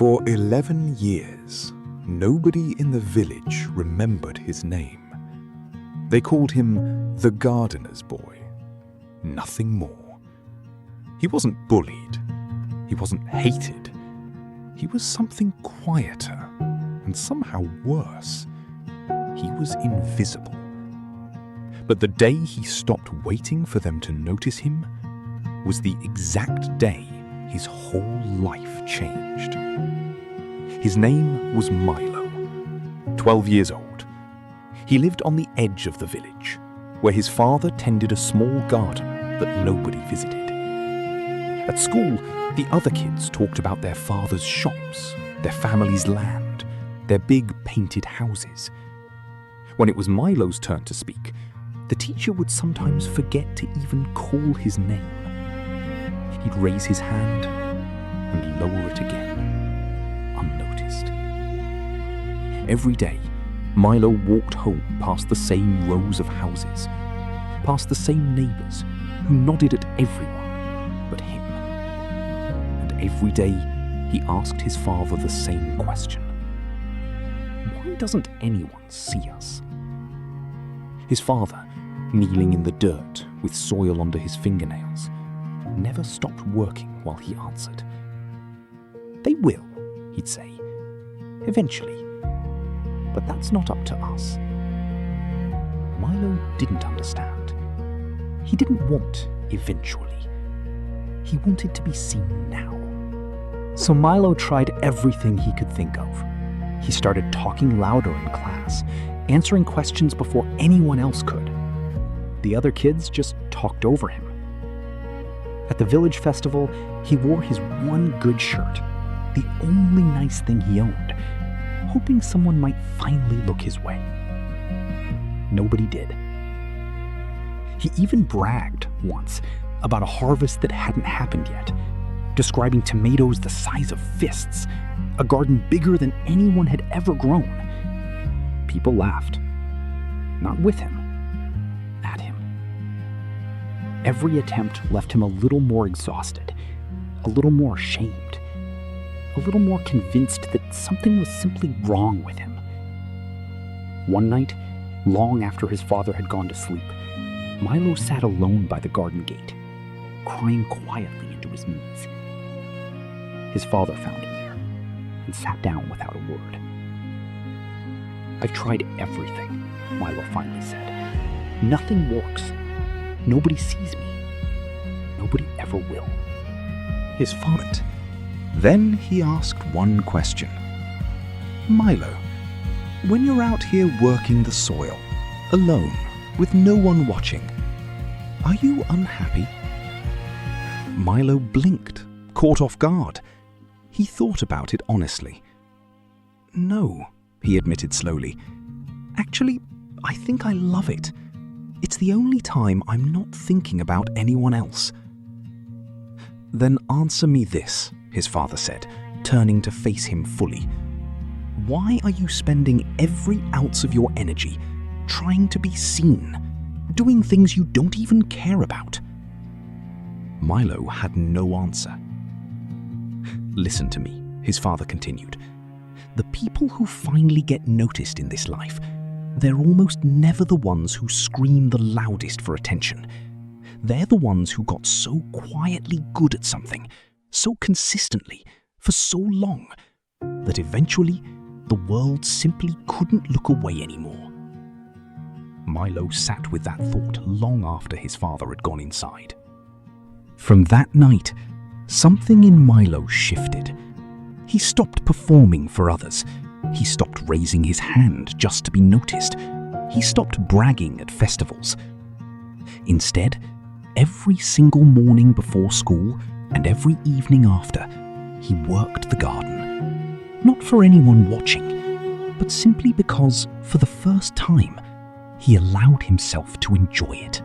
For 11 years, nobody in the village remembered his name. They called him the gardener's boy. Nothing more. He wasn't bullied. He wasn't hated. He was something quieter and somehow worse. He was invisible. But the day he stopped waiting for them to notice him was the exact day his whole life changed. His name was Milo, 12 years old. He lived on the edge of the village, where his father tended a small garden that nobody visited. At school, the other kids talked about their father's shops, their family's land, their big painted houses. When it was Milo's turn to speak, the teacher would sometimes forget to even call his name. He'd raise his hand and lower it again, unnoticed. Every day, Milo walked home past the same rows of houses, past the same neighbors who nodded at everyone but him. And every day, he asked his father the same question. Why doesn't anyone see us? His father, kneeling in the dirt with soil under his fingernails, never stopped working while he answered. They will, he'd say, eventually. But that's not up to us. Milo didn't understand. He didn't want eventually. He wanted to be seen now. So Milo tried everything he could think of. He started talking louder in class, answering questions before anyone else could. The other kids just talked over him. At the village festival, he wore his one good shirt, the only nice thing he owned, hoping someone might finally look his way. Nobody did. He even bragged once about a harvest that hadn't happened yet, describing tomatoes the size of fists, a garden bigger than anyone had ever grown. People laughed. Not with him, at him. Every attempt left him a little more exhausted, a little more ashamed, a little more convinced that something was simply wrong with him. One night, long after his father had gone to sleep, Milo sat alone by the garden gate, crying quietly into his knees. His father found him there and sat down without a word. I've tried everything, Milo finally said. Nothing works. Nobody sees me. Nobody ever will. His father. Then he asked one question. Milo, when you're out here working the soil, alone, with no one watching, are you unhappy? Milo blinked, caught off guard. He thought about it honestly. No, he admitted slowly. Actually, I think I love it. It's the only time I'm not thinking about anyone else. Then answer me this, his father said, turning to face him fully. Why are you spending every ounce of your energy trying to be seen, doing things you don't even care about? Milo had no answer. Listen to me, his father continued. The people who finally get noticed in this life, they're almost never the ones who scream the loudest for attention. They're the ones who got so quietly good at something, so consistently, for so long, that eventually the world simply couldn't look away anymore. Milo sat with that thought long after his father had gone inside. From that night, something in Milo shifted. He stopped performing for others. He stopped raising his hand just to be noticed. He stopped bragging at festivals. Instead, every single morning before school and every evening after, he worked the garden. Not for anyone watching, but simply because, for the first time, he allowed himself to enjoy it.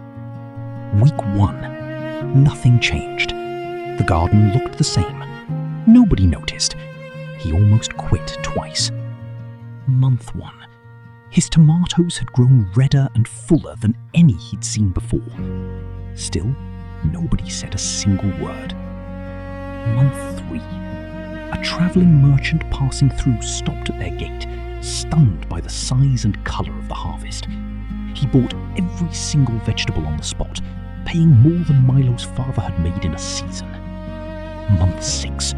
Week 1, nothing changed. The garden looked the same. Nobody noticed. He almost quit twice. Month 1. His tomatoes had grown redder and fuller than any he'd seen before. Still, nobody said a single word. Month 3. a travelling merchant passing through stopped at their gate, stunned by the size and colour of the harvest. He bought every single vegetable on the spot, paying more than Milo's father had made in a season. Month 6.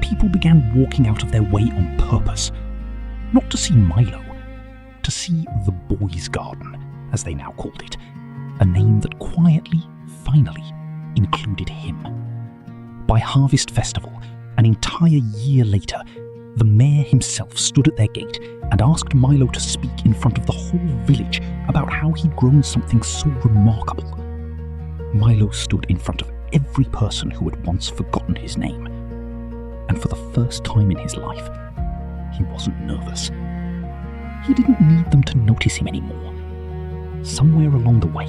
People began walking out of their way on purpose, not to see Milo, to see the boys' garden, as they now called it, a name that quietly, finally, included him. By Harvest Festival, an entire year later, the mayor himself stood at their gate and asked Milo to speak in front of the whole village about how he'd grown something so remarkable. Milo stood in front of every person who had once forgotten his name, and for the first time in his life, he wasn't nervous. He didn't need them to notice him anymore. Somewhere along the way,